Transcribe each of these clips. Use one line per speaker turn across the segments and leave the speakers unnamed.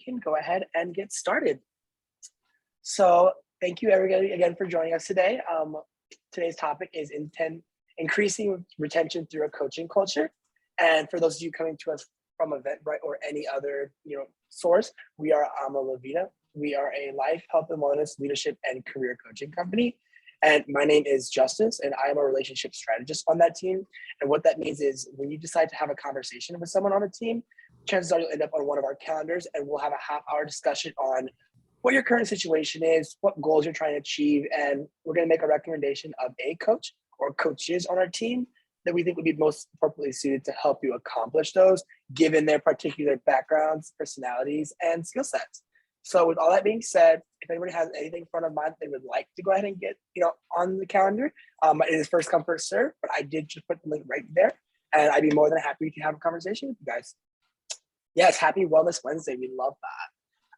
can go ahead and get started. So thank you everybody again for joining us today. Today's topic is increasing retention through a coaching culture. And for those of you coming to us from Eventbrite or any other source, we are Alma La Vida. We are a life, health and wellness, leadership, and career coaching company. And my name is Justice, and I am a relationship strategist on that team. And what that means is when you decide to have a conversation with someone on a team, chances are you'll end up on one of our calendars, and we'll have a half-hour discussion on what your current situation is, what goals you're trying to achieve, and we're going to make a recommendation of a coach or coaches on our team that we think would be most appropriately suited to help you accomplish those, given their particular backgrounds, personalities, and skill sets. So with all that being said, if anybody has anything in front of mind they would like to go ahead and get on the calendar, it is first come, first serve, but I did just put the link right there, and I'd be more than happy to have a conversation with you guys. Yes, happy Wellness Wednesday. We love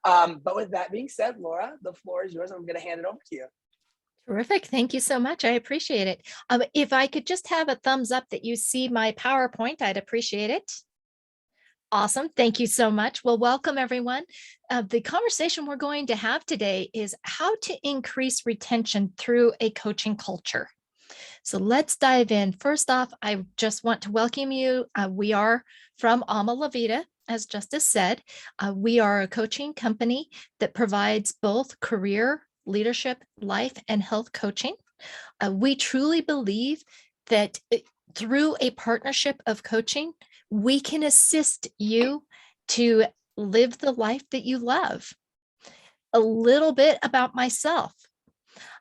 that. But with that being said, Laura, the floor is yours. I'm going to hand it over to you.
Terrific. Thank you so much. I appreciate it. If I could just have a thumbs up that you see my PowerPoint, I'd appreciate it. Awesome. Thank you so much. Well, welcome everyone. The conversation we're going to have today is how to increase retention through a coaching culture. So let's dive in. First off, I just want to welcome you. We are from Alma La Vida, as Justice said. We are a coaching company that provides both career, leadership, life, and health coaching. We truly believe that through a partnership of coaching, we can assist you to live the life that you love. A little bit about myself.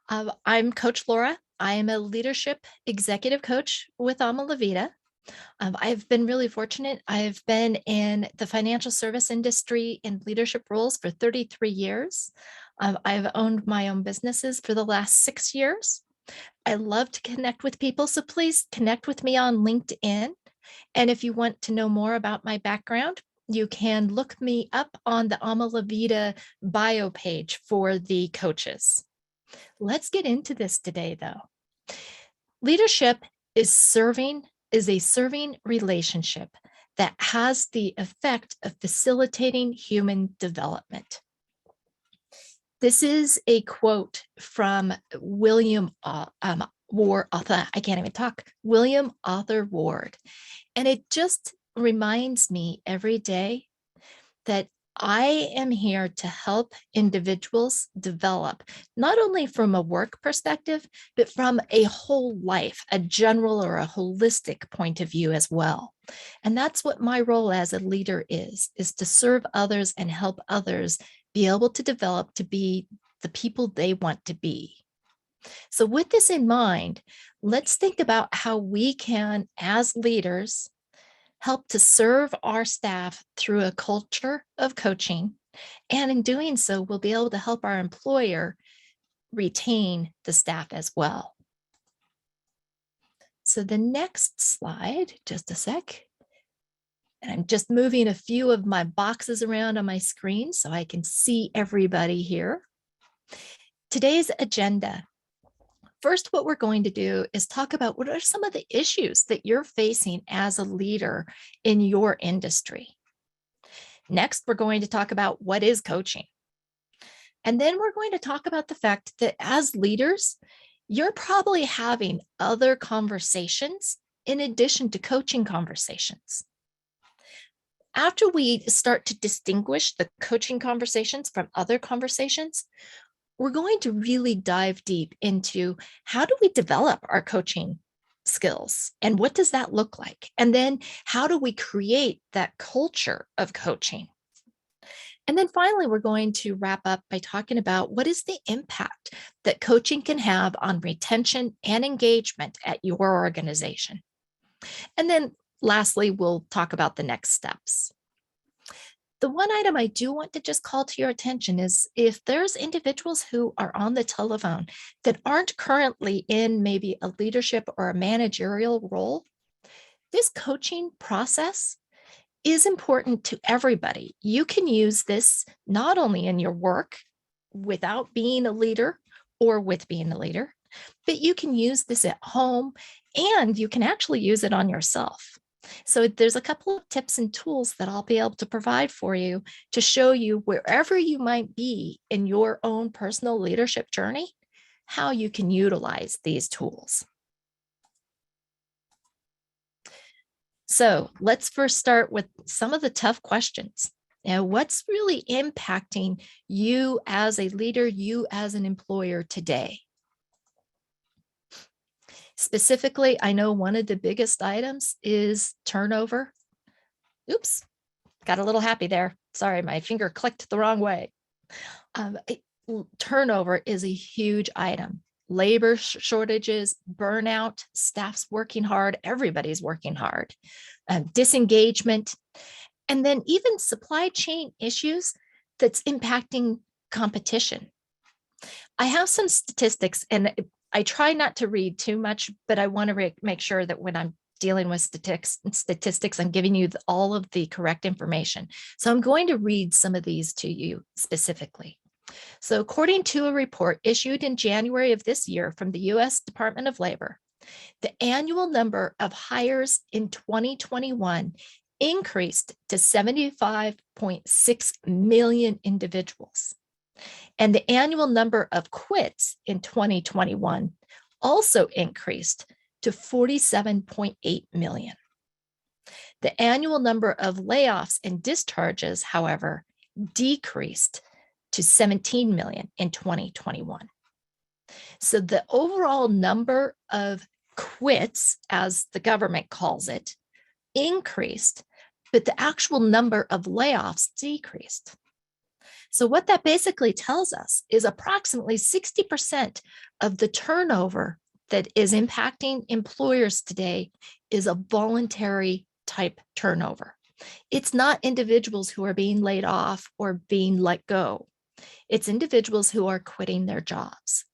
I'm Coach Laura. I am a leadership executive coach with Alma La Vida. I've been really fortunate. I've been in the financial service industry in leadership roles for 33 years. I've owned my own businesses for the last 6 years. I love to connect with people, so please connect with me on LinkedIn. And if you want to know more about my background, you can look me up on the Alma La Vida bio page for the coaches. Let's get into this today, though. Leadership is a serving relationship that has the effect of facilitating human development. This is a quote from William Arthur Ward. And it just reminds me every day that I am here to help individuals develop, not only from a work perspective, but from a whole life, a general or a holistic point of view as well. And that's what my role as a leader is to serve others and help others be able to develop to be the people they want to be. So with this in mind, let's think about how we can, as leaders, help to serve our staff through a culture of coaching. And in doing so, we'll be able to help our employer retain the staff as well. So the next slide, just a sec. And I'm just moving a few of my boxes around on my screen so I can see everybody here. Today's agenda. First, what we're going to do is talk about what are some of the issues that you're facing as a leader in your industry. Next, we're going to talk about what is coaching. And then we're going to talk about the fact that as leaders, you're probably having other conversations in addition to coaching conversations. After we start to distinguish the coaching conversations from other conversations, we're going to really dive deep into how do we develop our coaching skills and what does that look like? And then how do we create that culture of coaching? And then finally, we're going to wrap up by talking about what is the impact that coaching can have on retention and engagement at your organization. And then lastly, we'll talk about the next steps. The one item I do want to just call to your attention is if there's individuals who are on the telephone that aren't currently in maybe a leadership or a managerial role, this coaching process is important to everybody. You can use this not only in your work without being a leader or with being a leader, but you can use this at home and you can actually use it on yourself. So there's a couple of tips and tools that I'll be able to provide for you to show you wherever you might be in your own personal leadership journey, how you can utilize these tools. So let's first start with some of the tough questions. Now, what's really impacting you as a leader, you as an employer today? Specifically, I know one of the biggest items is turnover. Oops, got a little happy there. Sorry, my finger clicked the wrong way. Turnover is a huge item. Labor shortages, burnout, staff's working hard, everybody's working hard, disengagement, and then even supply chain issues that's impacting competition. I have some statistics, and I try not to read too much, but I want to make sure that when I'm dealing with statistics, I'm giving you all of the correct information. So I'm going to read some of these to you specifically. So according to a report issued in January of this year from the U.S. Department of Labor, the annual number of hires in 2021 increased to 75.6 million individuals. And the annual number of quits in 2021 also increased to 47.8 million. The annual number of layoffs and discharges, however, decreased to 17 million in 2021. So the overall number of quits, as the government calls it, increased, but the actual number of layoffs decreased. So what that basically tells us is approximately 60% of the turnover that is impacting employers today is a voluntary type turnover. It's not individuals who are being laid off or being let go. It's individuals who are quitting their jobs.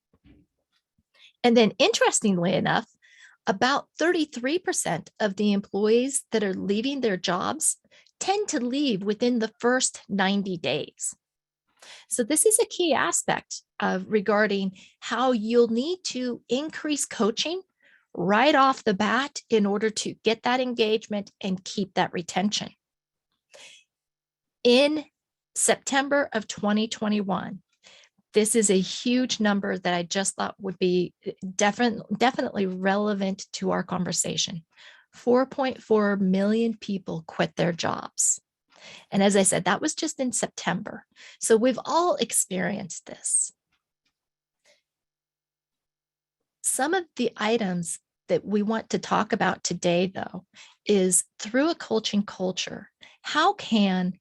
And then interestingly enough, about 33% of the employees that are leaving their jobs tend to leave within the first 90 days. So this is a key aspect regarding how you'll need to increase coaching right off the bat in order to get that engagement and keep that retention. In September of 2021, this is a huge number that I just thought would be definitely relevant to our conversation. 4.4 million people quit their jobs. And as I said, that was just in September. So we've all experienced this. Some of the items that we want to talk about today, though, is through a coaching culture, how can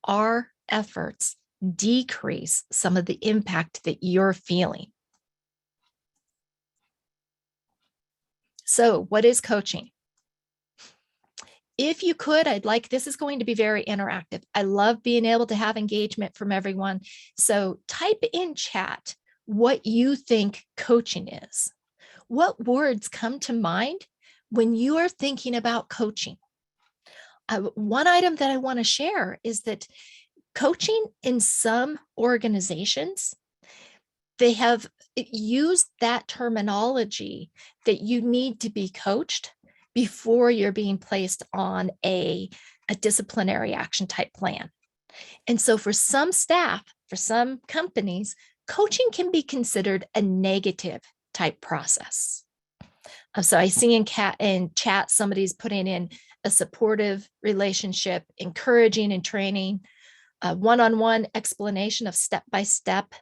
our efforts decrease some of the impact that you're feeling? So what is coaching? If you could, this is going to be very interactive. I love being able to have engagement from everyone. So type in chat what you think coaching is. What words come to mind when you are thinking about coaching? One item that I want to share is that coaching in some organizations, they have used that terminology that you need to be coached before you're being placed on a disciplinary action type plan. And so for some staff, for some companies, coaching can be considered a negative type process. So I see in chat, somebody's putting in a supportive relationship, encouraging and training, a one-on-one explanation of step-by-step.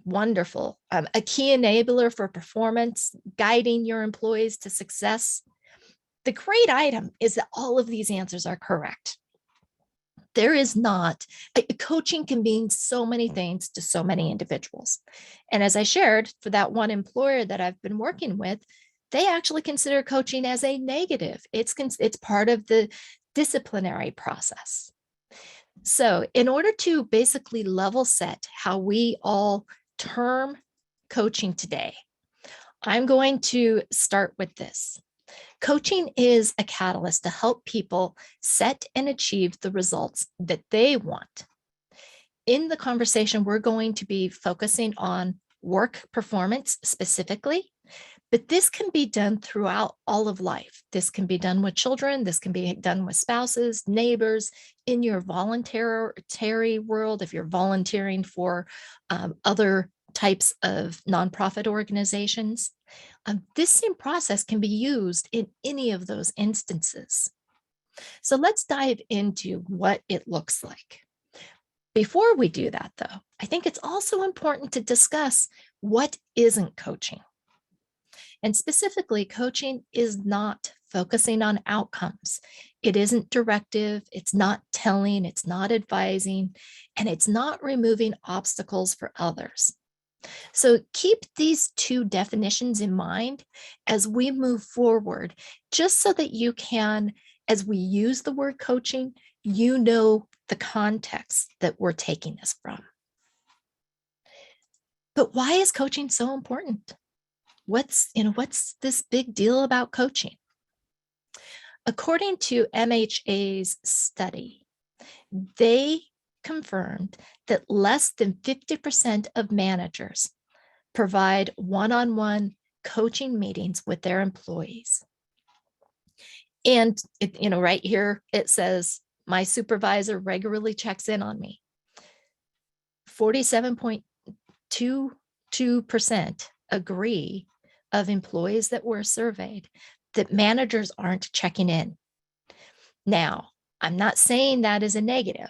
Wonderful. A key enabler for performance, guiding your employees to success. The great item is that all of these answers are correct. There is not, coaching can mean so many things to so many individuals. And as I shared, for that one employer that I've been working with, they actually consider coaching as a negative. It's part of the disciplinary process. So in order to basically level set how we all term coaching today, I'm going to start with this. Coaching is a catalyst to help people set and achieve the results that they want. In the conversation, we're going to be focusing on work performance specifically, But this can be done throughout all of life. This can be done with children. This can be done with spouses, neighbors, in your voluntary world, if you're volunteering for other types of nonprofit organizations. This same process can be used in any of those instances. So let's dive into what it looks like. Before we do that, though, I think it's also important to discuss what isn't coaching. And specifically, coaching is not focusing on outcomes. It isn't directive, it's not telling, it's not advising, and it's not removing obstacles for others. So keep these two definitions in mind as we move forward, just so that you can, as we use the word coaching, you know the context that we're taking this from. But why is coaching so important? What's this big deal about coaching? According to MHA's study, they confirmed that less than 50% of managers provide one-on-one coaching meetings with their employees. And right here it says, my supervisor regularly checks in on me. 47.22% agree of employees that were surveyed that managers aren't checking in. Now, I'm not saying that is a negative.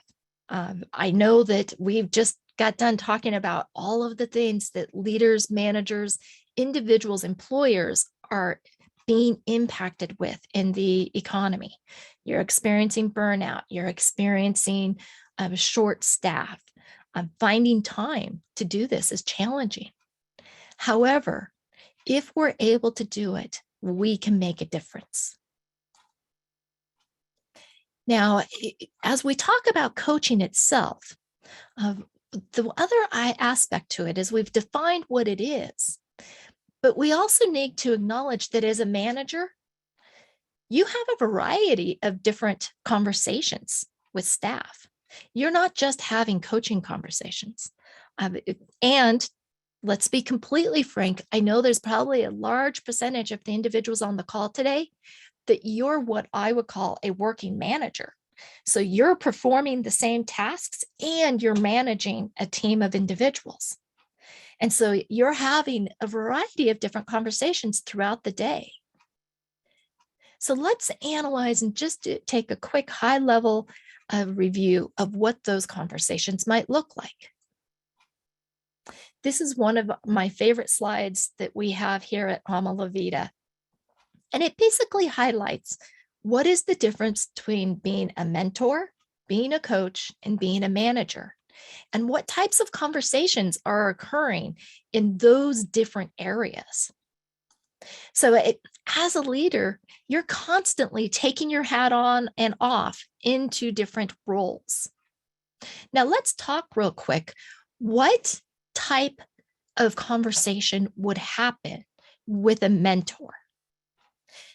I know that we've just got done talking about all of the things that leaders, managers, individuals, employers are being impacted with in the economy. You're experiencing burnout, you're experiencing short staff. Finding time to do this is challenging. However, if we're able to do it, we can make a difference. Now, as we talk about coaching itself, the other aspect to it is we've defined what it is, but we also need to acknowledge that as a manager, you have a variety of different conversations with staff. You're not just having coaching conversations. And let's be completely frank, I know there's probably a large percentage of the individuals on the call today that you're what I would call a working manager. So you're performing the same tasks and you're managing a team of individuals. And so you're having a variety of different conversations throughout the day. So let's analyze and just take a quick high level review of what those conversations might look like. This is one of my favorite slides that we have here at Alma La Vida. And it basically highlights what is the difference between being a mentor, being a coach, and being a manager, and what types of conversations are occurring in those different areas. So as a leader, you're constantly taking your hat on and off into different roles. Now let's talk real quick. What type of conversation would happen with a mentor?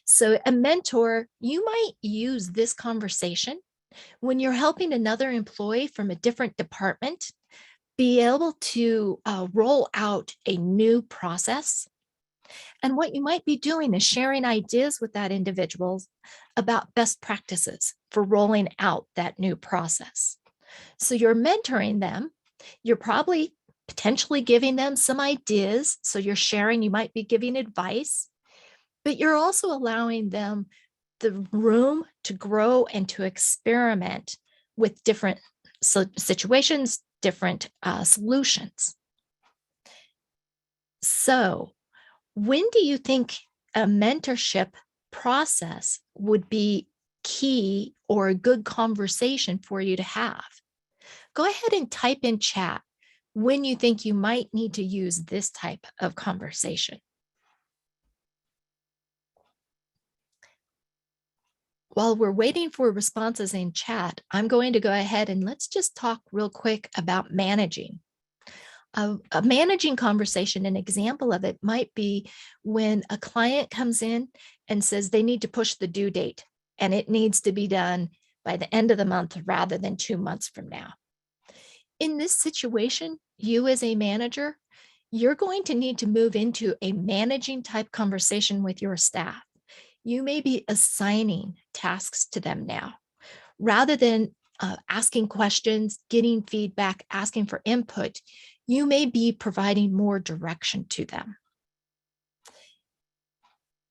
So a mentor, you might use this conversation when you're helping another employee from a different department be able to roll out a new process. And what you might be doing is sharing ideas with that individual about best practices for rolling out that new process. So you're mentoring them. You're probably potentially giving them some ideas. So you're sharing, you might be giving advice, but you're also allowing them the room to grow and to experiment with different situations, different solutions. So when do you think a mentorship process would be key or a good conversation for you to have? Go ahead and type in chat when you think you might need to use this type of conversation. While we're waiting for responses in chat, I'm going to go ahead and let's just talk real quick about managing. A managing conversation, an example of it might be when a client comes in and says they need to push the due date and it needs to be done by the end of the month rather than 2 months from now. In this situation, you as a manager, you're going to need to move into a managing type conversation with your staff. You may be assigning tasks to them now rather than asking questions, getting feedback, asking for input. You may be providing more direction to them.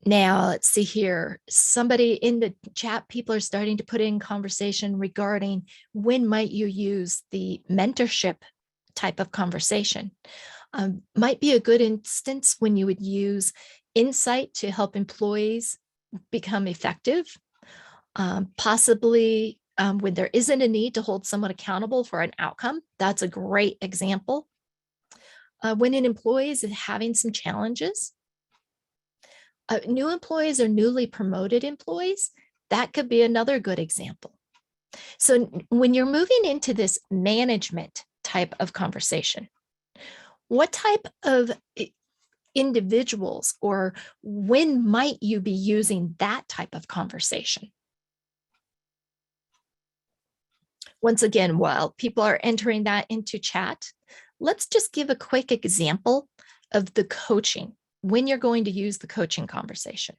Now, let's see here. Somebody in the chat, people are starting to put in conversation regarding when might you use the mentorship type of conversation. Might be a good instance when you would use insight to help employees become effective. Possibly when there isn't a need to hold someone accountable for an outcome. That's a great example. When an employee is having some challenges, new employees or newly promoted employees, that could be another good example. So when you're moving into this management type of conversation, what type of individuals or when might you be using that type of conversation? Once again, while people are entering that into chat, let's just give a quick example of the coaching, when you're going to use the coaching conversation.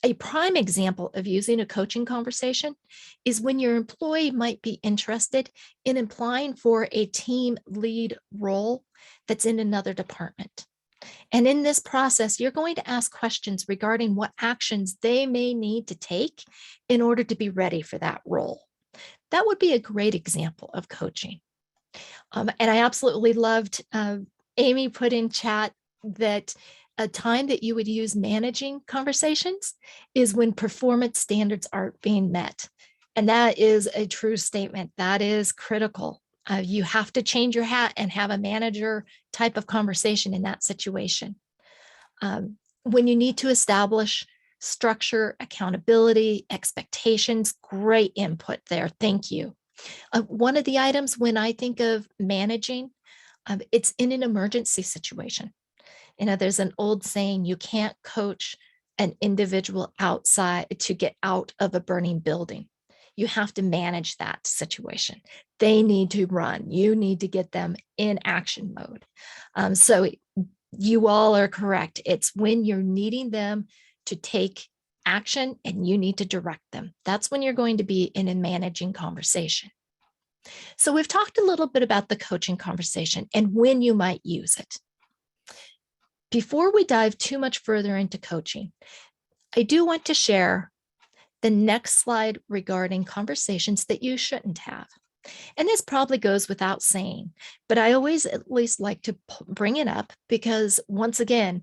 A prime example of using a coaching conversation is when your employee might be interested in applying for a team lead role that's in another department. And in this process, you're going to ask questions regarding what actions they may need to take in order to be ready for that role. That would be a great example of coaching. And I absolutely loved Amy put in chat that a time that you would use managing conversations is when performance standards aren't being met. And that is a true statement. That is critical. You have to change your hat and have a manager type of conversation in that situation. When you need to establish structure, accountability, expectations, great input there. Thank you. One of the items when I think of managing, it's in an emergency situation. There's an old saying, you can't coach an individual outside to get out of a burning building. You have to manage that situation. They need to run. You need to get them in action mode. So you all are correct. It's when you're needing them to take action and you need to direct them. That's when you're going to be in a managing conversation. So we've talked a little bit about the coaching conversation and when you might use it. Before we dive too much further into coaching, I do want to share the next slide regarding conversations that you shouldn't have. And this probably goes without saying, but I always at least like to bring it up because once again,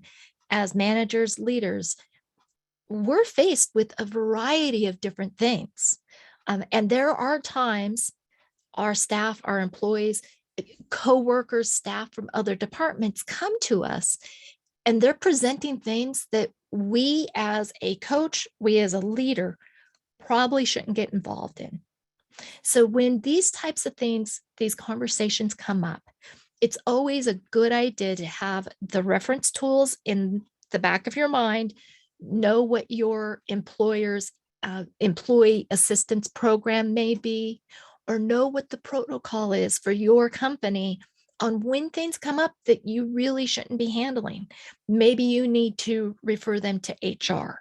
as managers, leaders, we're faced with a variety of different things. And there are times our staff, our employees, co-workers, staff from other departments come to us and they're presenting things that we as a coach, we as a leader probably shouldn't get involved in. So when these types of things, these conversations come up, it's always a good idea to have the reference tools in the back of your mind, know what your employer's employee assistance program may be, or know what the protocol is for your company on when things come up that you really shouldn't be handling. Maybe you need to refer them to HR.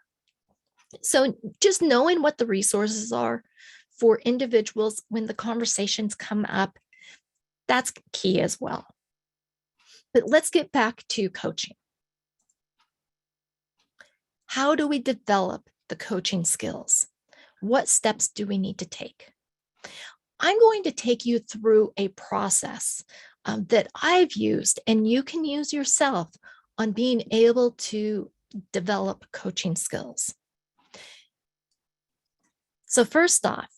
So just knowing what the resources are for individuals when the conversations come up, that's key as well. But let's get back to coaching. How do we develop the coaching skills? What steps do we need to take? I'm going to take you through a process that I've used and you can use yourself on being able to develop coaching skills. So first off,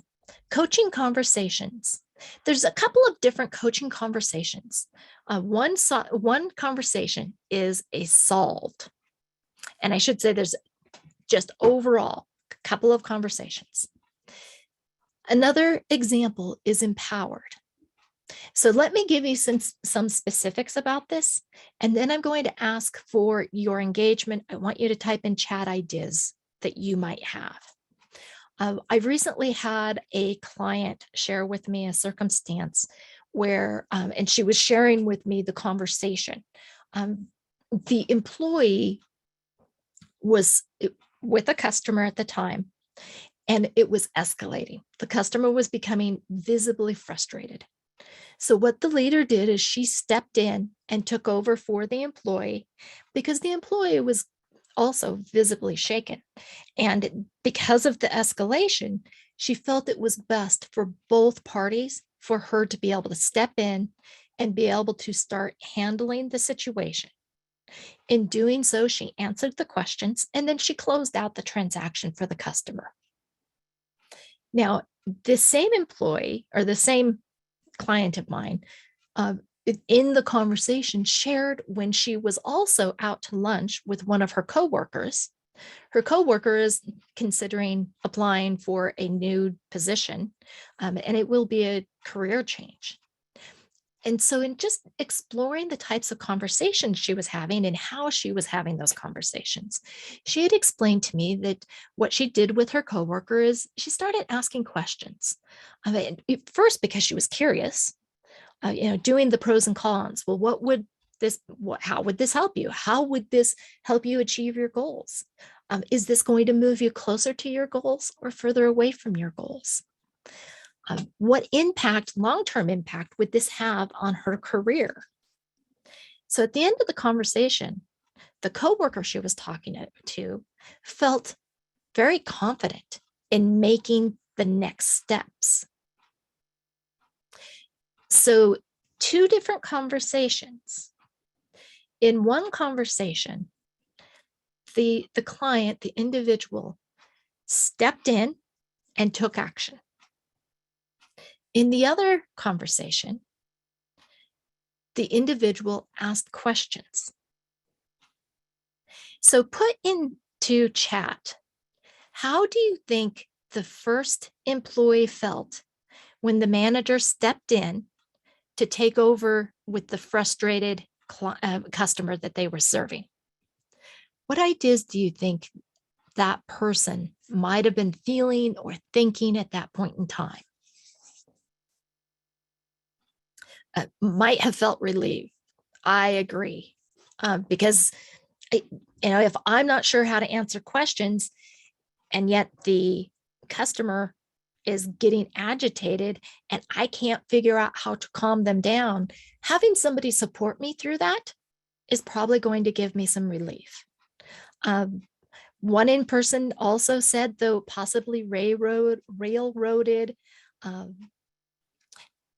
coaching conversations. There's a couple of different coaching conversations. One conversation is a solved. And I should say there's just overall a couple of conversations. Another example is empowered. So let me give you some specifics about this, and then I'm going to ask for your engagement. I want you to type in chat ideas that you might have. I've recently had a client share with me a circumstance where, and she was sharing with me the conversation. The employee was with a customer at the time, and it was escalating. The customer was becoming visibly frustrated. So what the leader did is she stepped in and took over for the employee, because the employee was also visibly shaken. And because of the escalation, she felt it was best for both parties for her to be able to step in and be able to start handling the situation. In doing so, she answered the questions and then she closed out the transaction for the customer. Now, the same employee or the same client of mine, in the conversation, shared when she was also out to lunch with one of her coworkers. Her coworker is considering applying for a new position, and it will be a career change. And so, in just exploring the types of conversations she was having and how she was having those conversations, she had explained to me that what she did with her coworker is she started asking questions. I mean, first, because she was curious, doing the pros and cons. Well, how would this help you? How would this help you achieve your goals? Is this going to move you closer to your goals or further away from your goals? What impact, long-term impact, would this have on her career? So at the end of the conversation, the coworker she was talking to felt very confident in making the next steps. So two different conversations. In one conversation, the client, the individual, stepped in and took action. In the other conversation, the individual asked questions. So put into chat, how do you think the first employee felt when the manager stepped in to take over with the frustrated customer that they were serving? What ideas do you think that person might have been feeling or thinking at that point in time? Might have felt relieved. I agree. Because if I'm not sure how to answer questions, and yet the customer is getting agitated and I can't figure out how to calm them down, having somebody support me through that is probably going to give me some relief. One in person also said, though possibly railroaded,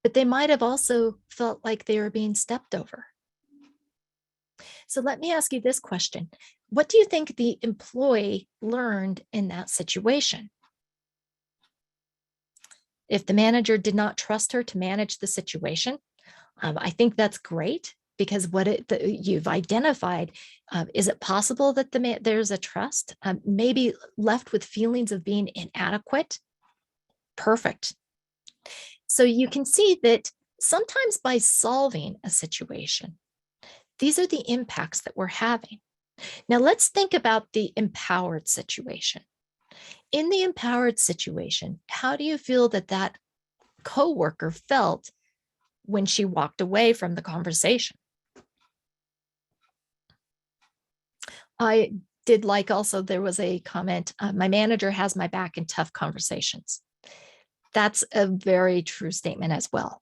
but they might have also felt like they were being stepped over. So let me ask you this question. What do you think the employee learned in that situation? If the manager did not trust her to manage the situation, I think that's great, because you've identified, is it possible that there's a trust, maybe left with feelings of being inadequate? Perfect. So you can see that sometimes by solving a situation, these are the impacts that we're having. Now let's think about the empowered situation. In the empowered situation, how do you feel that coworker felt when she walked away from the conversation? I did like also, there was a comment, my manager has my back in tough conversations. That's a very true statement as well.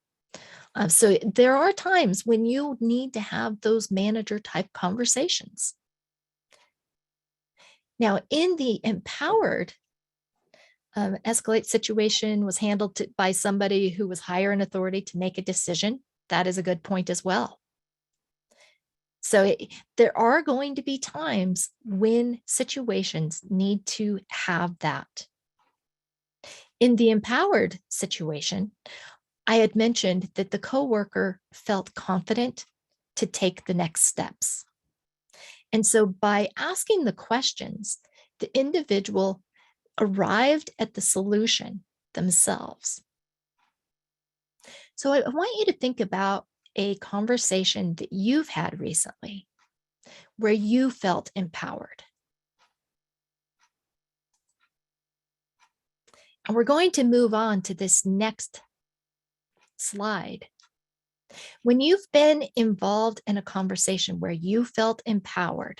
So there are times when you need to have those manager type conversations. Now, in the empowered escalate situation was handled by somebody who was higher in authority to make a decision. That is a good point as well. So there are going to be times when situations need to have that. In the empowered situation, I had mentioned that the coworker felt confident to take the next steps. And so by asking the questions, the individual arrived at the solution themselves. So I want you to think about a conversation that you've had recently where you felt empowered. And we're going to move on to this next slide When you've been involved in a conversation where you felt empowered,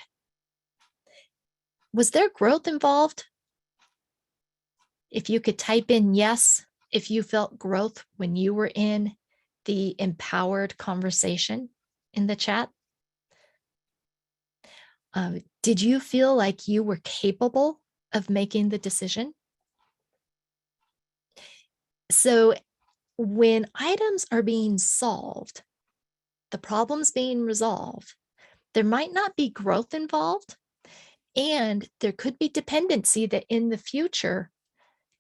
was there growth involved? If you could type in yes, if you felt growth when you were in the empowered conversation in the chat. Did you feel like you were capable of making the decision? So when items are being solved, the problems being resolved, there might not be growth involved, and there could be dependency that in the future,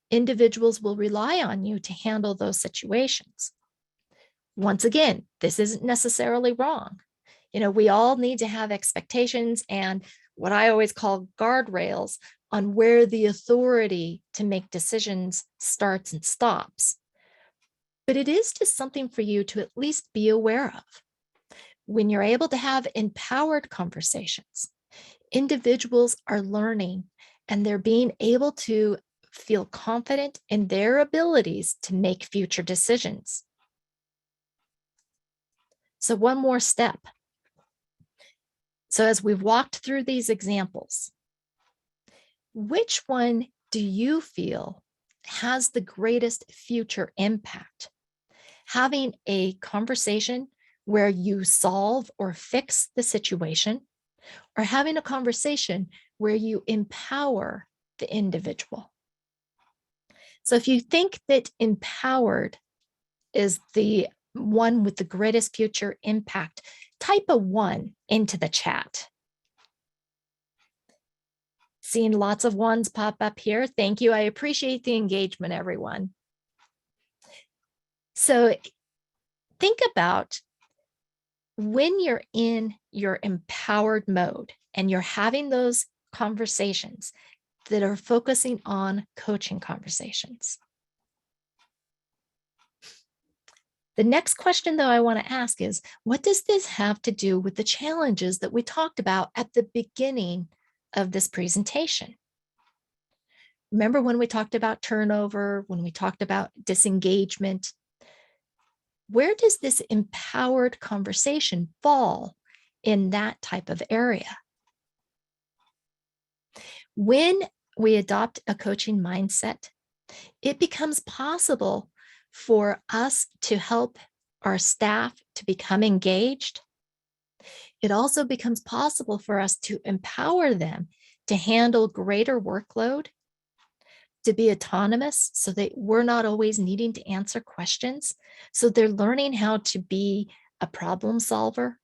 individuals will rely on you to handle those situations. Once again, this isn't necessarily wrong. We all need to have expectations and what I always call guardrails on where the authority to make decisions starts and stops. But it is just something for you to at least be aware of. When you're able to have empowered conversations, individuals are learning and they're being able to feel confident in their abilities to make future decisions. So, one more step. So, as we've walked through these examples, which one do you feel has the greatest future impact? Having a conversation where you solve or fix the situation, or having a conversation where you empower the individual? So, if you think that empowered is the one with the greatest future impact, type a 1 into the chat. Seeing lots of ones pop up here. Thank you. I appreciate the engagement, everyone. So think about when you're in your empowered mode and you're having those conversations that are focusing on coaching conversations. The next question, though, I want to ask is, what does this have to do with the challenges that we talked about at the beginning of this presentation? Remember when we talked about turnover, when we talked about disengagement? Where does this empowered conversation fall in that type of area? When we adopt a coaching mindset, it becomes possible for us to help our staff to become engaged. It also becomes possible for us to empower them to handle greater workload, to be autonomous so that we're not always needing to answer questions. So they're learning how to be a problem solver.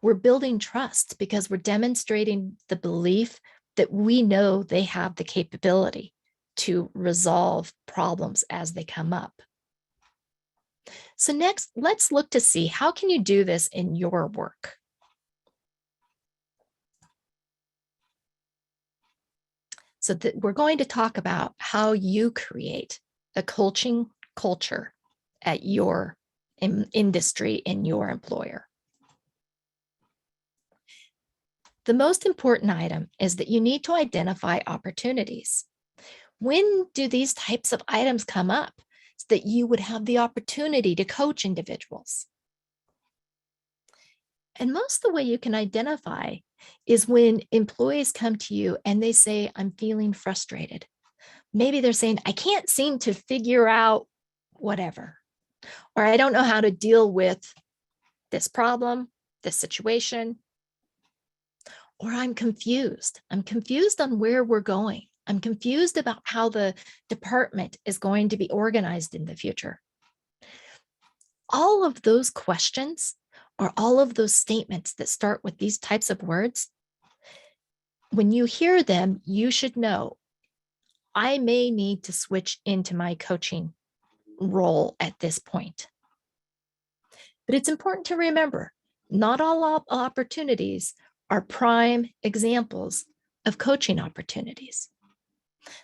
We're building trust because we're demonstrating the belief that we know they have the capability to resolve problems as they come up. So next, let's look to see how can you do this in your work. So we're going to talk about how you create a coaching culture at your industry, in your employer. The most important item is that you need to identify opportunities. When do these types of items come up so that you would have the opportunity to coach individuals? And most of the way you can identify is when employees come to you and they say, I'm feeling frustrated. Maybe they're saying, I can't seem to figure out whatever, or I don't know how to deal with this problem, this situation, or I'm confused. I'm confused on where we're going. I'm confused about how the department is going to be organized in the future. All of those questions or all of those statements that start with these types of words, when you hear them, you should know I may need to switch into my coaching role at this point. But it's important to remember, not all opportunities are prime examples of coaching opportunities.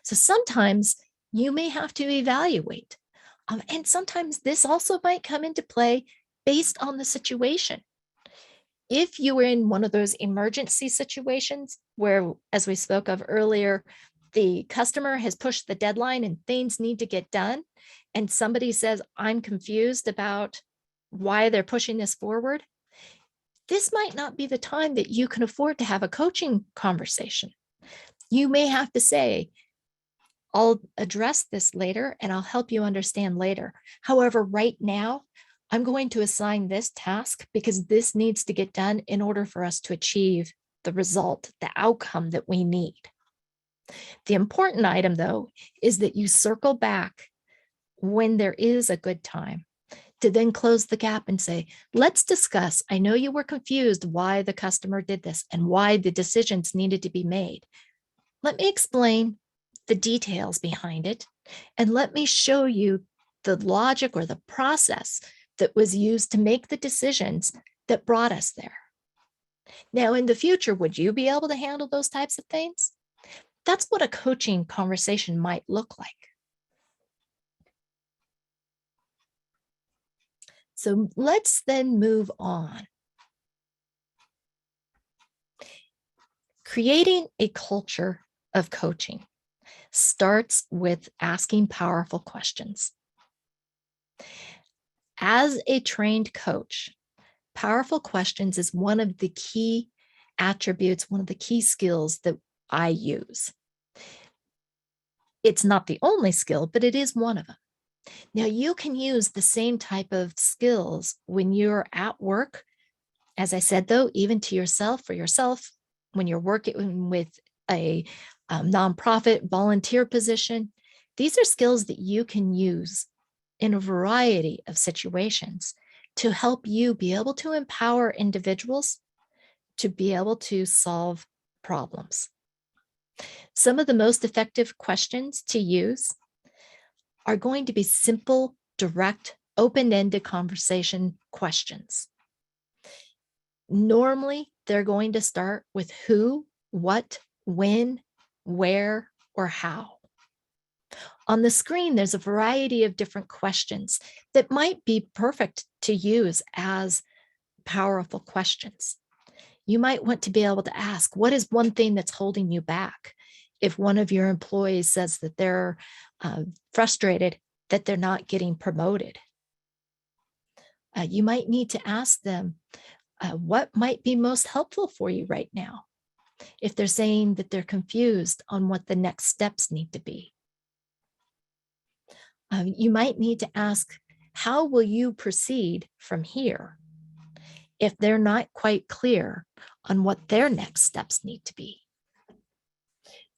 So sometimes you may have to evaluate. And sometimes this also might come into play based on the situation. If you were in one of those emergency situations where, as we spoke of earlier, the customer has pushed the deadline and things need to get done, and somebody says, I'm confused about why they're pushing this forward, this might not be the time that you can afford to have a coaching conversation. You may have to say, I'll address this later and I'll help you understand later. However, right now, I'm going to assign this task because this needs to get done in order for us to achieve the result, the outcome that we need. The important item, though, is that you circle back when there is a good time to then close the gap and say, let's discuss. I know you were confused why the customer did this and why the decisions needed to be made. Let me explain the details behind it, and let me show you the logic or the process that was used to make the decisions that brought us there. Now, in the future, would you be able to handle those types of things? That's what a coaching conversation might look like. So let's then move on. Creating a culture of coaching starts with asking powerful questions. As a trained coach, powerful questions is one of the key attributes, one of the key skills that I use. It's not the only skill, but it is one of them. Now, you can use the same type of skills when you're at work. As I said, though, even to yourself, for yourself, when you're working with a nonprofit volunteer position, these are skills that you can use in a variety of situations to help you be able to empower individuals to be able to solve problems. Some of the most effective questions to use are going to be simple, direct, open-ended conversation questions. Normally, they're going to start with who, what, when, where, or how. On the screen, there's a variety of different questions that might be perfect to use as powerful questions. You might want to be able to ask, what is one thing that's holding you back? If one of your employees says that they're frustrated that they're not getting promoted, you might need to ask them, what might be most helpful for you right now? If they're saying that they're confused on what the next steps need to be. You might need to ask, how will you proceed from here? If they're not quite clear on what their next steps need to be.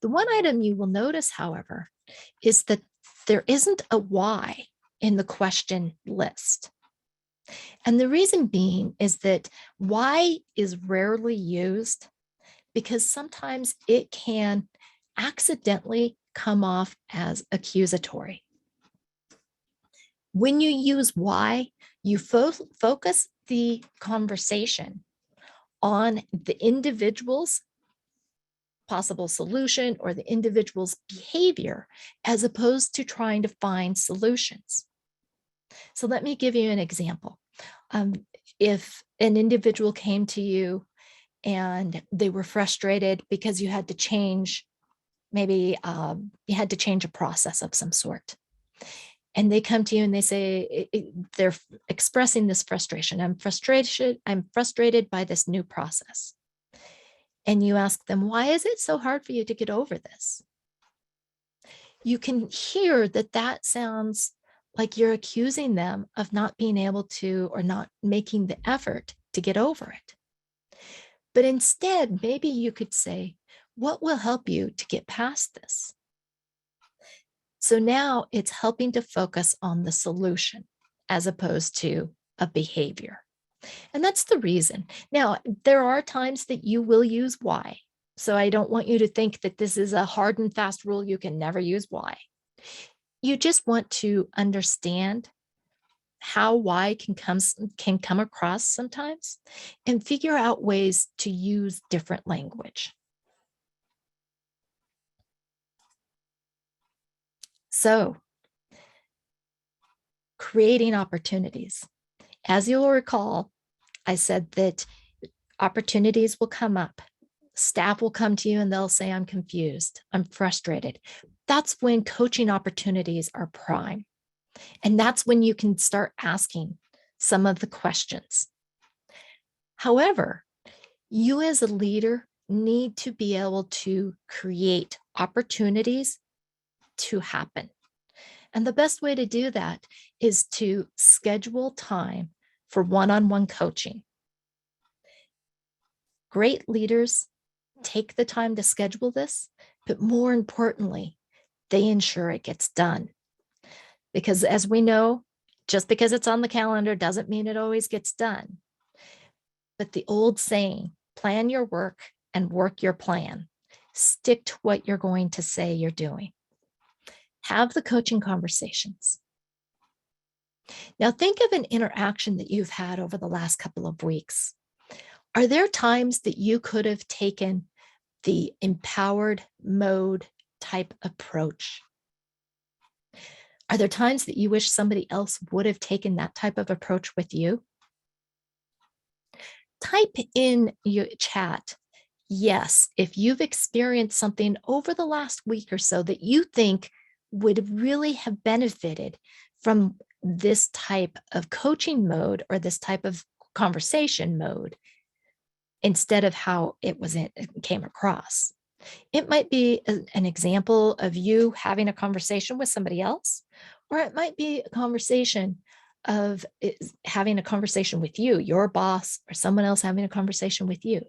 The one item you will notice, however, is that there isn't a why in the question list. And the reason being is that why is rarely used because sometimes it can accidentally come off as accusatory. When you use why, you focus the conversation on the individual's possible solution or the individual's behavior, as opposed to trying to find solutions. So let me give you an example. If an individual came to you and they were frustrated because you had to change, maybe you had to change a process of some sort. And they come to you and they say, they're expressing this frustration. I'm frustrated by this new process. And you ask them, why is it so hard for you to get over this? You can hear that that sounds like you're accusing them of not being able to or not making the effort to get over it. But instead, maybe you could say, what will help you to get past this? So now it's helping to focus on the solution as opposed to a behavior. And that's the reason. Now, there are times that you will use why. So I don't want you to think that this is a hard and fast rule. You can never use why. You just want to understand how why can come across sometimes and figure out ways to use different language. So, creating opportunities. As you'll recall, I said that opportunities will come up. Staff will come to you and they'll say, I'm confused, I'm frustrated. That's when coaching opportunities are prime. And that's when you can start asking some of the questions. However, you as a leader need to be able to create opportunities to happen. And the best way to do that is to schedule time for one-on-one coaching. Great leaders take the time to schedule this, but more importantly, they ensure it gets done. Because as we know, just because it's on the calendar doesn't mean it always gets done. But the old saying, plan your work and work your plan. Stick to what you're going to say you're doing. Have the coaching conversations. Now think of an interaction that you've had over the last couple of weeks. Are there times that you could have taken the empowered mode type approach? Are there times that you wish somebody else would have taken that type of approach with you? Type in your chat, yes, if you've experienced something over the last week or so that you think would really have benefited from this type of coaching mode or this type of conversation mode instead of how it came across. It might be an example of you having a conversation with somebody else, or it might be a conversation of having a conversation with you, your boss, or someone else having a conversation with you.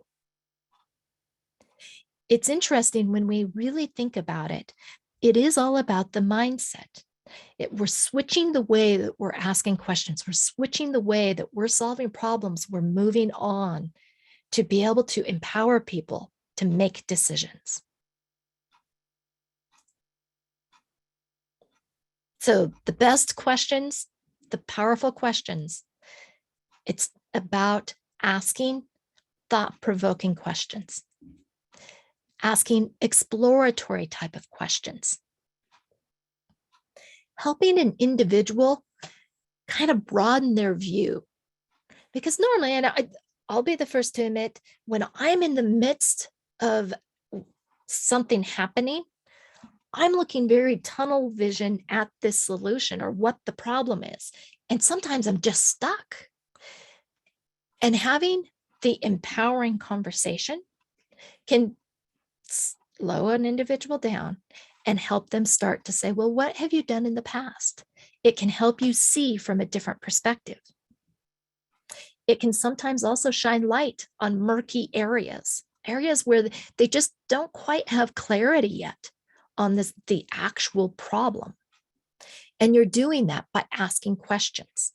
It's interesting when we really think about it, it is all about the mindset. We're switching the way that we're asking questions. We're switching the way that we're solving problems. We're moving on to be able to empower people to make decisions. So the best questions, the powerful questions, it's about asking thought-provoking questions, asking exploratory type of questions, helping an individual kind of broaden their view. Because normally, and I'll be the first to admit, when I'm in the midst of something happening, I'm looking very tunnel vision at this solution or what the problem is. And sometimes I'm just stuck. And having the empowering conversation can slow an individual down and help them start to say, well, what have you done in the past? It can help you see from a different perspective. It can sometimes also shine light on murky areas where they just don't quite have clarity yet on the actual problem. And you're doing that by asking questions.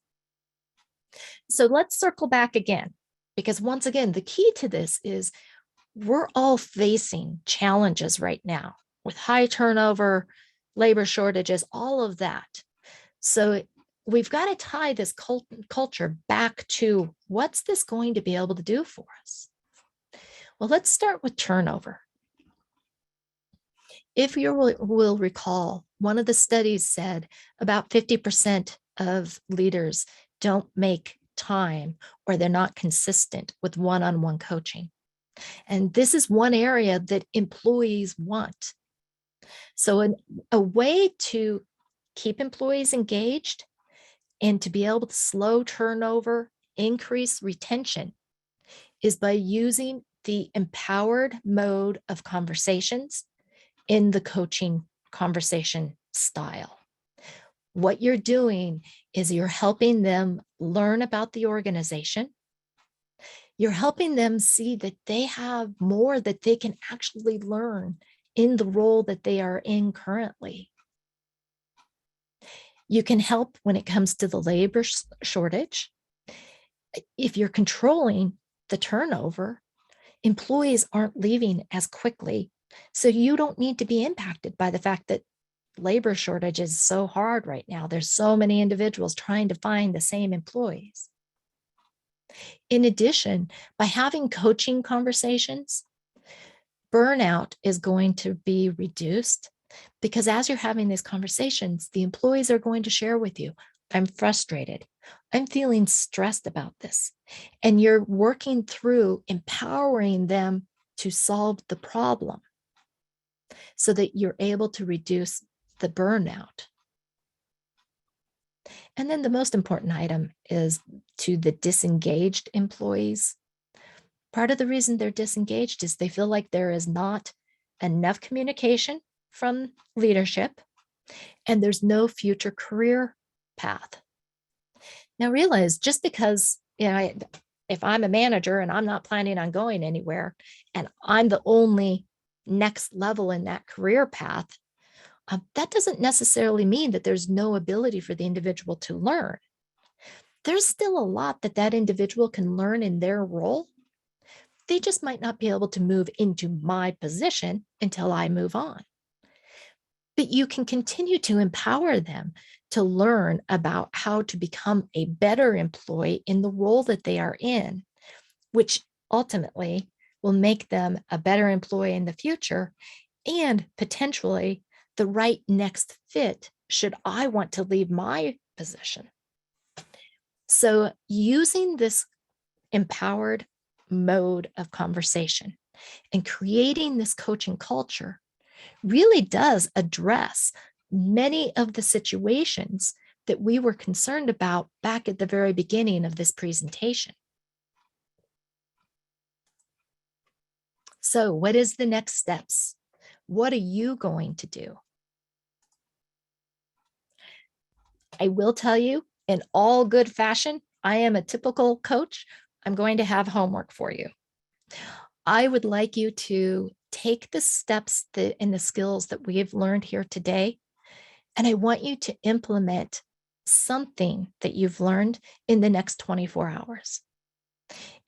So let's circle back again, because once again, the key to this is we're all facing challenges right now with high turnover, labor shortages, all of that. So we've got to tie this culture back to what's this going to be able to do for us? Well, let's start with turnover. If you will recall, one of the studies said about 50% of leaders don't make time or they're not consistent with one-on-one coaching. And this is one area that employees want. So a way to keep employees engaged and to be able to slow turnover, increase retention is by using the empowered mode of conversations in the coaching conversation style. What you're doing is you're helping them learn about the organization. You're helping them see that they have more that they can actually learn in the role that they are in currently. You can help when it comes to the labor shortage. If you're controlling the turnover, employees aren't leaving as quickly. So you don't need to be impacted by the fact that labor shortage is so hard right now. There's so many individuals trying to find the same employees. In addition, by having coaching conversations, burnout is going to be reduced because as you're having these conversations, the employees are going to share with you, I'm frustrated. I'm feeling stressed about this. And you're working through empowering them to solve the problem so that you're able to reduce the burnout. And then the most important item is to the disengaged employees. Part of the reason they're disengaged is they feel like there is not enough communication from leadership and there's no future career path. Now realize just because, if I'm a manager and I'm not planning on going anywhere and I'm the only next level in that career path, that doesn't necessarily mean that there's no ability for the individual to learn. There's still a lot that that individual can learn in their role. They just might not be able to move into my position until I move on. But you can continue to empower them to learn about how to become a better employee in the role that they are in, which ultimately will make them a better employee in the future and potentially the right next fit should I want to leave my position. So, using this empowered mode of conversation and creating this coaching culture really does address many of the situations that we were concerned about back at the very beginning of this presentation. So, what is the next steps? What are you going to do? I will tell you, in all good fashion, I am a typical coach. I'm going to have homework for you. I would like you to take the steps and the skills that we have learned here today, and I want you to implement something that you've learned in the next 24 hours.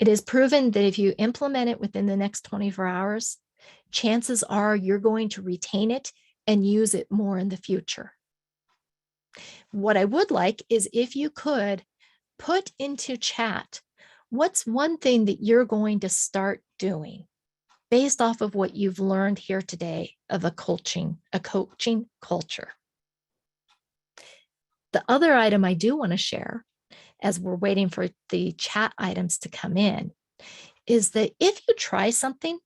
It is proven that if you implement it within the next 24 hours, chances are you're going to retain it and use it more in the future. What I would like is if you could put into chat, what's one thing that you're going to start doing based off of what you've learned here today of a coaching culture. The other item I do want to share as we're waiting for the chat items to come in is that if you try something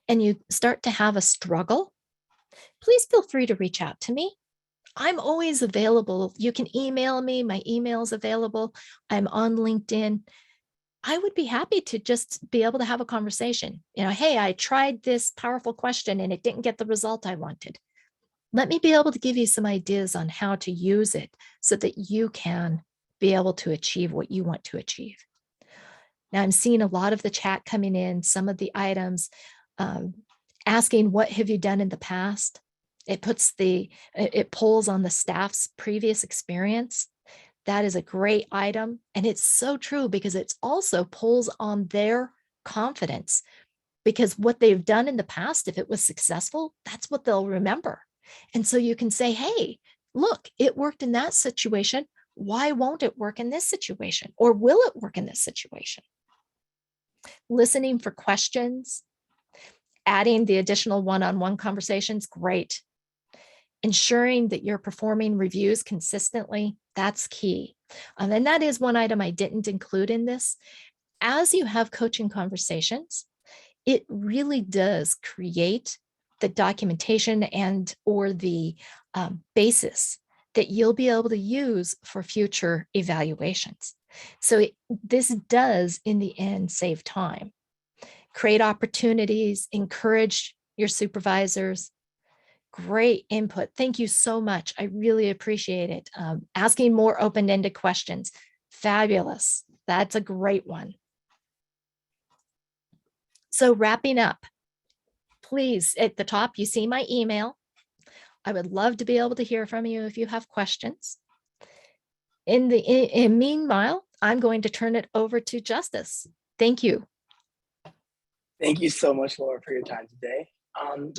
and you start to have a struggle, please feel free to reach out to me. I'm always available. You can email me. My email is available. I'm on LinkedIn. I would be happy to just be able to have a conversation. Hey, I tried this powerful question and it didn't get the result I wanted. Let me be able to give you some ideas on how to use it so that you can be able to achieve what you want to achieve. Now, I'm seeing a lot of the chat coming in, some of the items asking, what have you done in the past? It pulls on the staff's previous experience. That is a great item. And it's so true because it also pulls on their confidence because what they've done in the past, if it was successful, that's what they'll remember. And so you can say, hey, look, it worked in that situation. Why won't it work in this situation? Or will it work in this situation? Listening for questions, adding the additional one-on-one conversations, great. Ensuring that you're performing reviews consistently, that's key. And that is one item I didn't include in this. As you have coaching conversations, it really does create the documentation and or the basis that you'll be able to use for future evaluations. So this does, in the end, save time. Create opportunities, encourage your supervisors. Great input. Thank you so much. I really appreciate it. Asking more open-ended questions. Fabulous. That's a great one. So wrapping up, please, at the top, you see my email. I would love to be able to hear from you if you have questions. In meanwhile, I'm going to turn it over to Justice. Thank you.
Thank you so much, Laura, for your time today.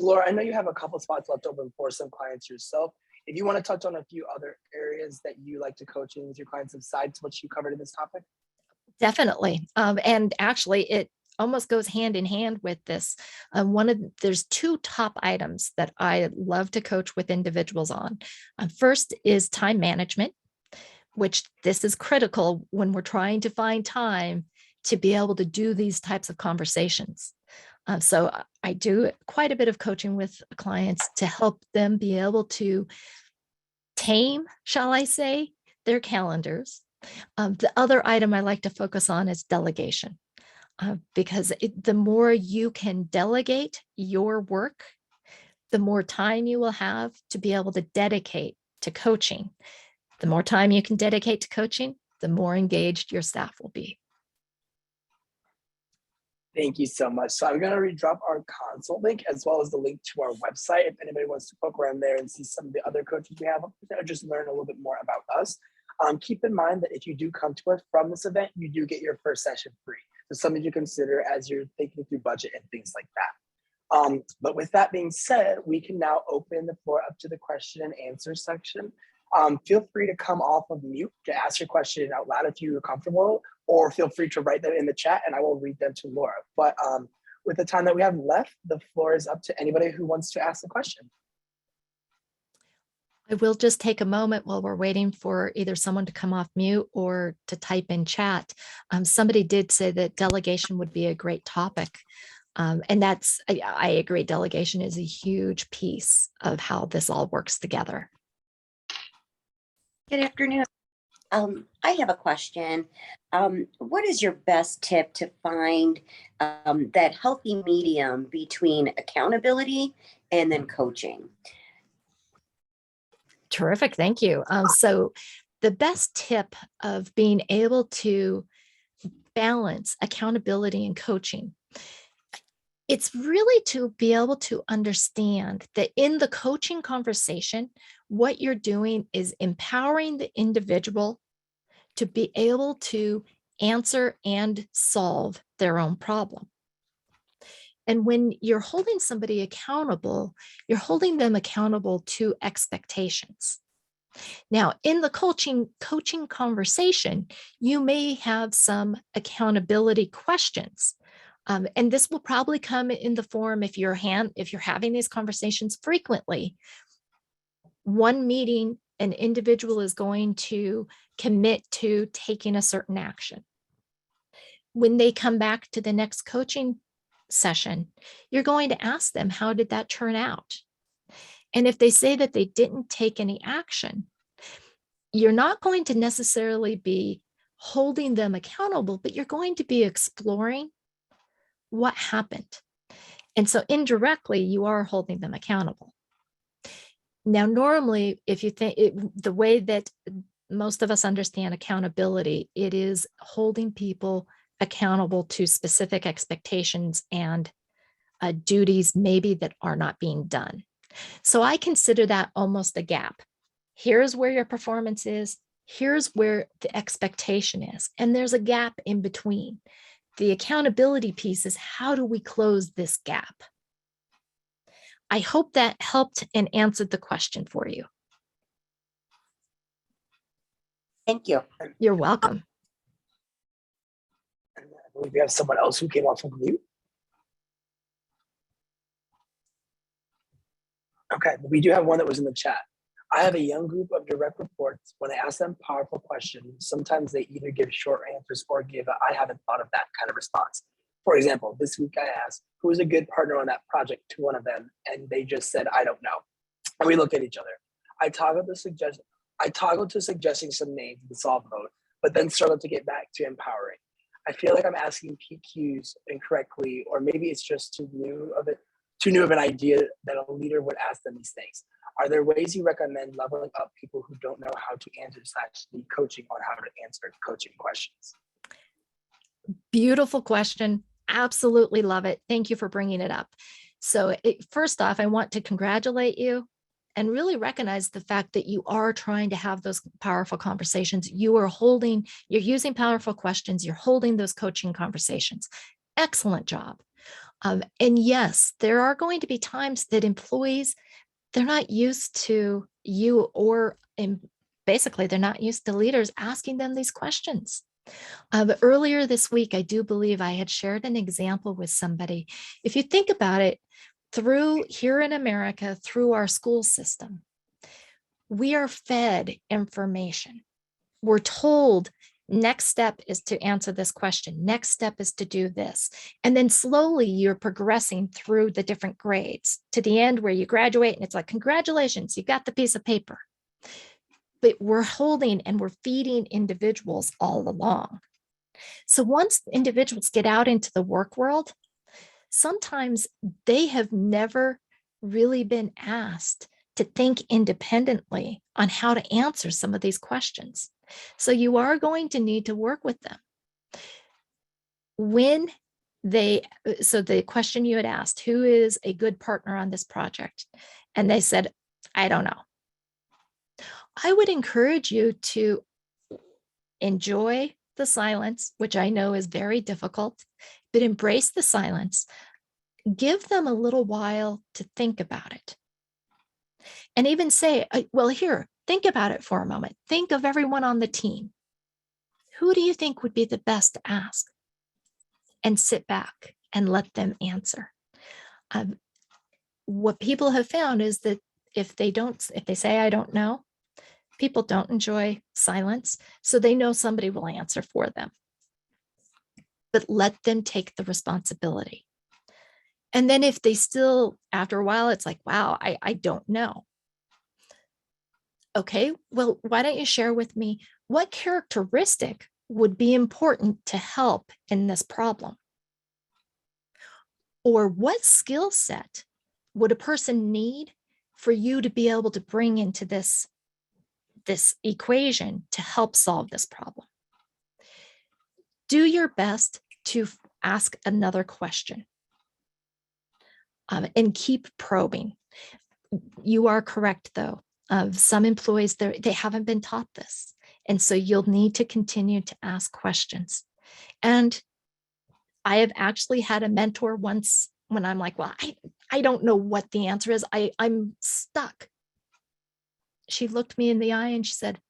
Laura, I know you have a couple spots left open for some clients yourself. If you want to touch on a few other areas that you like to coach in with your clients besides what you covered in this topic.
Definitely. And actually, it almost goes hand in hand with this. There's two top items that I love to coach with individuals on. First is time management, which this is critical when we're trying to find time to be able to do these types of conversations. So I do quite a bit of coaching with clients to help them be able to tame, shall I say, their calendars. The other item I like to focus on is delegation, because the more you can delegate your work, the more time you will have to be able to dedicate to coaching. The more time you can dedicate to coaching, the more engaged your staff will be.
Thank you so much. So I'm going to redrop our console link as well as the link to our website. If anybody wants to poke around there and see some of the other coaches we have, or just learn a little bit more about us. Keep in mind that if you do come to us from this event, you do get your first session free. So something to consider as you're thinking through budget and things like that. But with that being said, we can now open the floor up to the question and answer section. Feel free to come off of mute to ask your question out loud if you're comfortable, or feel free to write them in the chat and I will read them to Laura. But with the time that we have left, the floor is up to anybody who wants to ask a question.
I will just take a moment while we're waiting for either someone to come off mute or to type in chat. Somebody did say that delegation would be a great topic. And I agree, delegation is a huge piece of how this all works together.
Good afternoon. I have a question. What is your best tip to find that healthy medium between accountability and then coaching?
Terrific, thank you. So the best tip of being able to balance accountability and coaching, it's really to be able to understand that in the coaching conversation, what you're doing is empowering the individual to be able to answer and solve their own problem. And when you're holding somebody accountable, you're holding them accountable to expectations. Now, in the coaching conversation, you may have some accountability questions. And this will probably come in the form, if you're having these conversations frequently, one meeting, an individual is going to commit to taking a certain action. When they come back to the next coaching session, you're going to ask them, how did that turn out? And if they say that they didn't take any action, you're not going to necessarily be holding them accountable, but you're going to be exploring what happened. And so indirectly, you are holding them accountable. Now, normally, if you think the way that most of us understand accountability, it is holding people accountable to specific expectations and duties maybe that are not being done. So I consider that almost a gap. Here's where your performance is. Here's where the expectation is. And there's a gap in between. The accountability piece is, how do we close this gap? I hope that helped and answered the question for you.
Thank you.
You're welcome.
I believe we have someone else who came off of mute. Okay, we do have one that was in the chat. I have a young group of direct reports. When I ask them powerful questions, sometimes they either give short answers or give a "I haven't thought of that" kind of response. For example, this week I asked, who is a good partner on that project, to one of them, and they just said, "I don't know." And we looked at each other. I toggled to suggesting some names in the solve mode, but then struggled to get back to empowering. I feel like I'm asking PQs incorrectly, or maybe it's just too new of an idea that a leader would ask them these things. Are there ways you recommend leveling up people who don't know how to answer / need coaching on how to answer coaching questions?
Beautiful question. Absolutely love it. Thank you for bringing it up. So first off, I want to congratulate you and really recognize the fact that you are trying to have those powerful conversations. You're using powerful questions. You're holding those coaching conversations. Excellent job. And yes, there are going to be times that employees, they're not used to you, or basically they're not used to leaders asking them these questions. Earlier this week, I do believe I had shared an example with somebody. If you think about it, here in America, through our school system, we are fed information. We're told, next step is to answer this question. Next step is to do this. And then slowly you're progressing through the different grades to the end where you graduate and it's like, congratulations, you got the piece of paper. but we're holding and we're feeding individuals all along. So once individuals get out into the work world, sometimes they have never really been asked to think independently on how to answer some of these questions. So you are going to need to work with them. So the question you had asked, who is a good partner on this project? And they said, I don't know. I would encourage you to enjoy the silence, which I know is very difficult, but embrace the silence. Give them a little while to think about it. And even say, well, here, think about it for a moment. Think of everyone on the team. Who do you think would be the best to ask? And sit back and let them answer. What people have found is that if they say, I don't know, people don't enjoy silence. So they know somebody will answer for them. But let them take the responsibility. And then if they still, after a while, it's like, wow, I don't know. Okay, well, why don't you share with me what characteristic would be important to help in this problem? Or what skill set would a person need for you to be able to bring into this equation to help solve this problem? Do your best to ask another question and keep probing. You are correct, though. Some employees, they haven't been taught this. And so you'll need to continue to ask questions. And I have actually had a mentor once when I'm like, well, I don't know what the answer is. I'm stuck. She looked me in the eye and she said,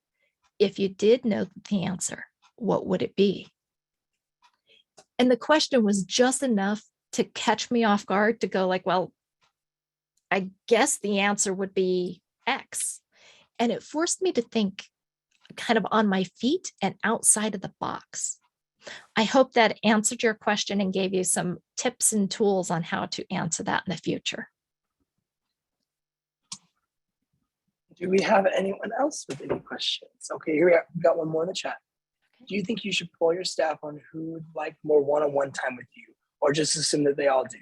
if you did know the answer, what would it be? And the question was just enough to catch me off guard to go like, well, I guess the answer would be X. And it forced me to think kind of on my feet and outside of the box. I hope that answered your question and gave you some tips and tools on how to answer that in the future.
Do we have anyone else with any questions? Okay, here we are. We got one more in the chat. Do you think you should poll your staff on who would like more one-on-one time with you, or just assume that they all do?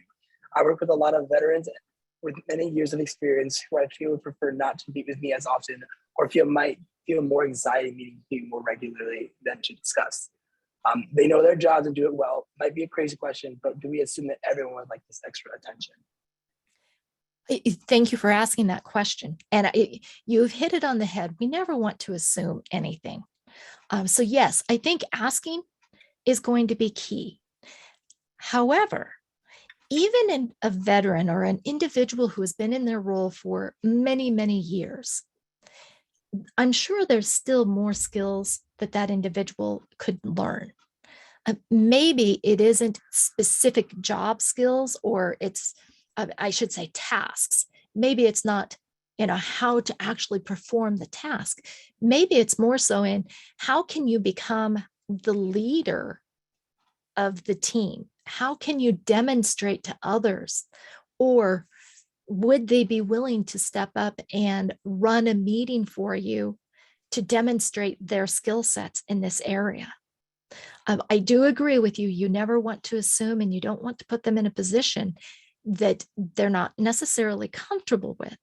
I work with a lot of veterans with many years of experience who I feel would prefer not to meet with me as often, or might feel more anxiety meeting me more regularly than to discuss. They know their jobs and do it well. Might be a crazy question, but do we assume that everyone would like this extra attention?
Thank you for asking that question. And you've hit it on the head. We never want to assume anything. So yes, I think asking is going to be key. However, even in a veteran or an individual who has been in their role for many, many years, I'm sure there's still more skills that individual could learn. Maybe it isn't specific job skills, or it's, I should say, tasks. Maybe it's not, how to actually perform the task. Maybe it's more so in how can you become the leader of the team? How can you demonstrate to others? Or would they be willing to step up and run a meeting for you to demonstrate their skill sets in this area? I do agree with you. You never want to assume, and you don't want to put them in a position that they're not necessarily comfortable with.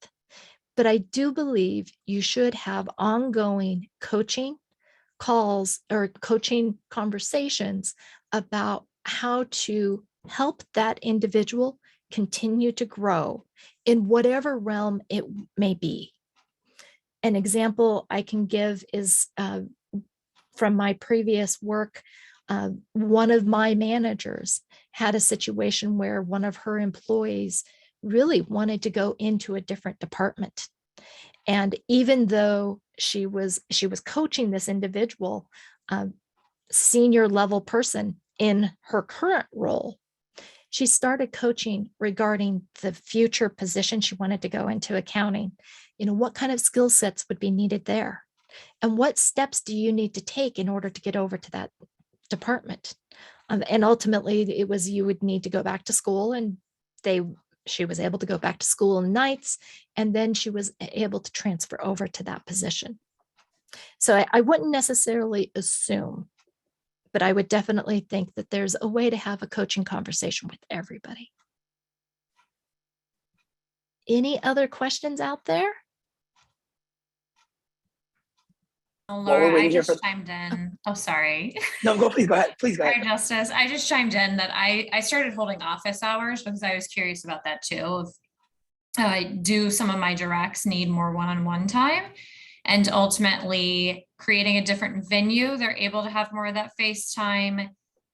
But I do believe you should have ongoing coaching calls or coaching conversations about how to help that individual continue to grow in whatever realm it may be. An example I can give is from my previous work. One of my managers had a situation where one of her employees really wanted to go into a different department. And even though she was coaching this individual, senior level person in her current role, she started coaching regarding the future position she wanted to go into, accounting. What kind of skill sets would be needed there? And what steps do you need to take in order to get over to that department? And ultimately, it was you would need to go back to school, and she was able to go back to school nights, and then she was able to transfer over to that position. So I wouldn't necessarily assume, but I would definitely think that there's a way to have a coaching conversation with everybody. Any other questions out there?
Oh,
While we're
Laura, I
waiting here
just
for-
chimed in. Oh, sorry.
No, go, please go ahead. Please go
Sorry,
ahead.
Justice. I just chimed in that I started holding office hours because I was curious about that too. Do some of my directs need more one-on-one time? And ultimately creating a different venue, they're able to have more of that face time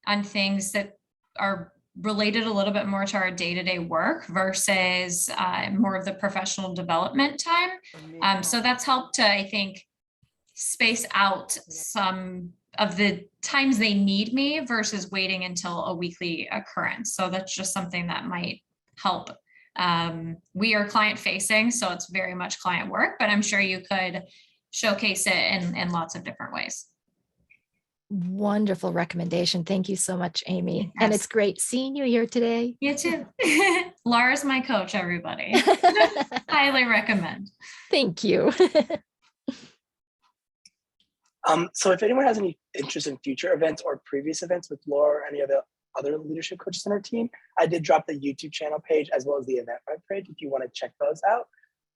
on things that are related a little bit more to our day-to-day work versus more of the professional development time. So that's helped to, I think, space out some of the times they need me versus waiting until a weekly occurrence. So that's just something that might help. We are client facing, so it's very much client work, but I'm sure you could showcase it in lots of different ways.
Wonderful recommendation. Thank you so much, Amy. And
Yes.
it's great seeing you here today.
You too. Laura's my coach, everybody. Highly recommend.
Thank you.
So if anyone has any interest in future events or previous events with Laura or any of the other leadership coaches on our team, I did drop the YouTube channel page as well as the Eventbrite page if you want to check those out.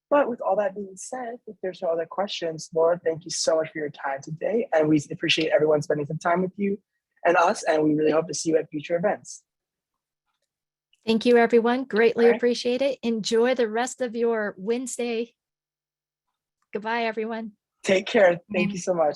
But with all that being said, if there's no other questions, Laura, thank you so much for your time today. And we appreciate everyone spending some time with you and us. And we really hope to see you at future events.
Thank you, everyone. Greatly
All right.
appreciate it. Enjoy the rest of your Wednesday. Goodbye, everyone.
Take care. Thank you so much.